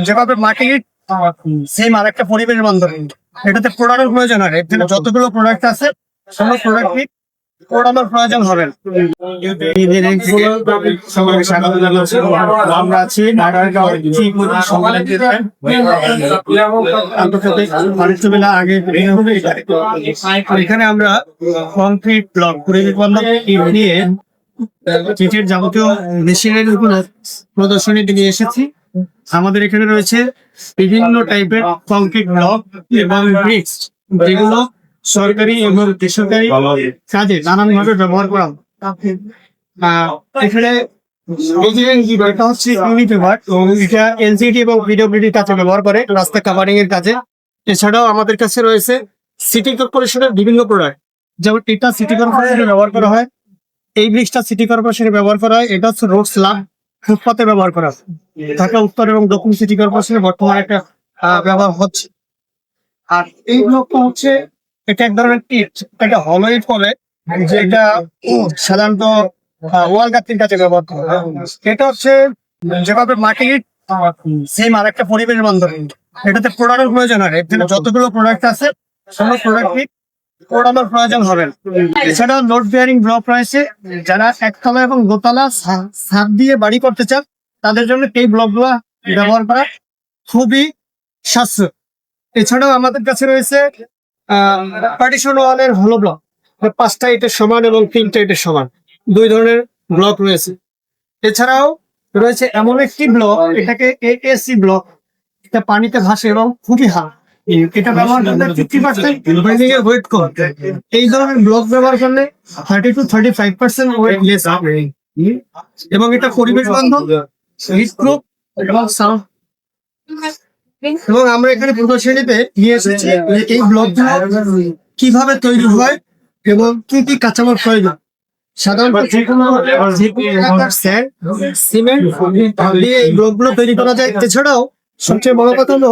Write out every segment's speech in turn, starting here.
যেভাবে মাটি সেম আরেকটা পরিবেশ বান্ধব। এটাতে পোড়ানোর প্রয়োজন হয়, এখানে যতগুলো প্রোডাক্ট আছে সব প্রোডাক্টই পোড়ানোর প্রয়োজন হবে না। আমরা আছি এখানে আমরা কংক্রিট ব্লক পরিবেশ বান্ধব ইট নিয়ে চিটের যাবতীয় মেশিনের উপর প্রদর্শনীতে নিয়ে এসেছি। আমাদের এখানে রয়েছে বিভিন্ন টাইপের কংক্রিট ব্লক এবং ব্রিক্স, যেগুলো সরকারি এবং বেসরকারি কাজে নানানভাবে ব্যবহার করা হয়। এখানে এটা হচ্ছে ইউনিপেপার, এটা এনসিটি এবং পিডব্লিউডির কাছে ব্যবহার করে রাস্তা কাভারিং এর কাজে। এছাড়াও আমাদের কাছে রয়েছে সিটি কর্পোরেশনের বিভিন্ন প্রোডাক্ট, যেমন এটা সিটি কর্পোরেশনে ব্যবহার করা হয়, এই ব্রিক্সটা সিটি কর্পোরেশনে ব্যবহার করা হয়। এটা হচ্ছে রোড স্ল্যাব, ফুটপাতে ব্যবহার করা হয়। ঢাকা উত্তর এবং দক্ষিণ সিটি কর্পোরেশনে বর্তমানে একটা ব্যবহার হচ্ছে। আর এই ব্লকটা হচ্ছে এটা এক ধরনের ইট, এটা হলো ইট বলে, যেটা সাধারণত ওয়াল গাঁথনির কাজে ব্যবহার করা হয়। এটা হচ্ছে যেভাবে মাটি ইট সেম আরেকটা পরিবেশ বান্ধব। এটাতে পোড়ানোর প্রয়োজন হয়, এখানে যতগুলো প্রোডাক্ট আছে সব প্রোডাক্টই পোড়ানোর প্রয়োজন হবে না। এছাড়াও লোড বেয়ারিং ব্লক রয়েছে, যারা একতলা এবং দোতলা ছাদ দিয়ে বাড়ি করতে চান তাদের জন্য এই ব্লকগুলো ব্যবহার করা খুবই সাশ্রয়। এছাড়াও আমাদের কাছে রয়েছে পার্টিশন ওয়ালের হলো ব্লক, 5টা ইটের সমান এবং 3টা ইটের সমান, 2 ধরনের ব্লক রয়েছে। এছাড়াও রয়েছে এমন একটি ব্লক, এটাকে এএসি ব্লক, এটা পানিতে ভাসে এবং খুবই হালকা। এটা ব্যবহার করলে 50% ওয়েট কম। এই ধরনের ব্লক ব্যবহার করলে 30 to 35% ওয়েট লেস হবে এবং এটা পরিবেশ বান্ধব, হিট প্রুফ এবং সাউন্ড। এবং আমরা এখানে প্রদর্শনীতে নিয়ে এসেছি এই ব্লকগুলো কিভাবে তৈরি হয় এবং কি কি কাঁচামাল প্রয়োজন। সাধারণত সিমেন্ট দিয়ে এই ব্লকগুলো তৈরি করা যায়। এছাড়াও সবচেয়ে বড় কথা হলো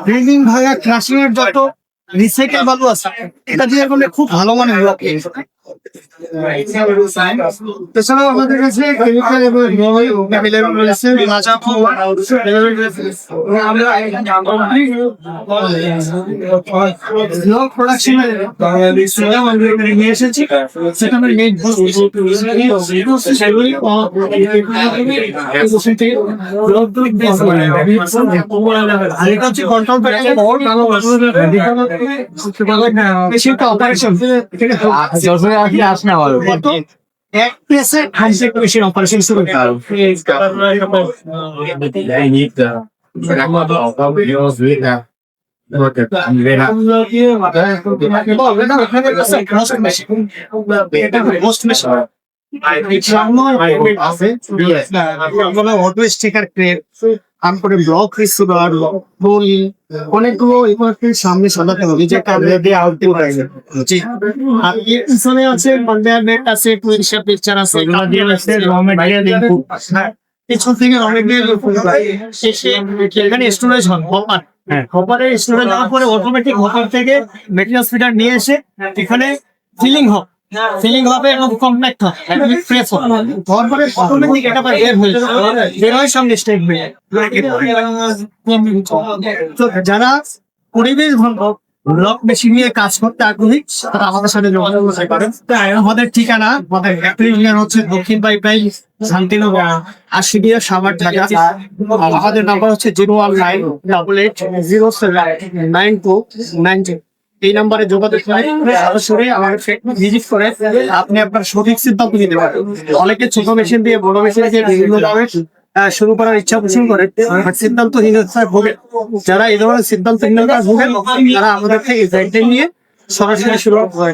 ব্রিডিং ভাঙা ক্রাশিং এর যত রিসাইকেল বালু আছে, এটা দিয়ে করলে খুব ভালো মানের ব্লক। এছাড়াও আমাদের কাছে কেমিক্যাল এবং অ্যাভেলেবল রয়েছে। ব্লক প্রোডাকশনের নিয়ে এসেছি, সেটা আমরা মেড অপারেশন এক প্লেসে 100 মেশিন অপারেশন শুরু ব্লক অনেকগুলো সামনে সাজাতে হবে, যে পিছনে আছে কনভেয়ার বেল্ট আছে, পিকচার আছে, পিছন থেকে এখানে স্টোরেজ হয় কপার। কপারে স্টোরেজ হওয়ার পরে অটোমেটিক কপার থেকে মেটেরিয়াল ফিডার নিয়ে এসে এখানে ফিলিং হবে, ফিলিং হবে এবং কম্প্যাক্ট হবে, প্রেস হবে। তারপরে অটোমেটিক এটা বের হয় সামনে স্টেপ হয়ে। যারা পরিবেশ বান্ধব ব্লক মেশিন নিয়ে কাজ করতে আগ্রহী তারা আমাদের সাথে যোগাযোগ করতে পারেন। আমাদের ঠিকানা, আমাদের ফ্যাক্টরি হচ্ছে দক্ষিণ পাইপলাইন, শান্তিনগর, আশিডিয়া, সাভার, ঢাকা। আমাদের নাম্বার হচ্ছে 01988079290। এই নাম্বারে যোগাযোগ করে সরাসরি আমাদের ফ্যাক্টরি ভিজিট করে আপনি আপনার সঠিক সিদ্ধান্ত নিতে পারেন। অনেকে ছোট মেশিন দিয়ে বড় মেশিন দিয়ে বিভিন্ন ভাবে শুরু করার ইচ্ছা পোষণ করে, সিদ্ধান্তহীনতায় ভোগে। যারা এই ধরনের সিদ্ধান্তহীনতায় ভোগেন তারা আমাদের থেকে গাইডলাইন নিয়ে সরাসরি শুরু করে।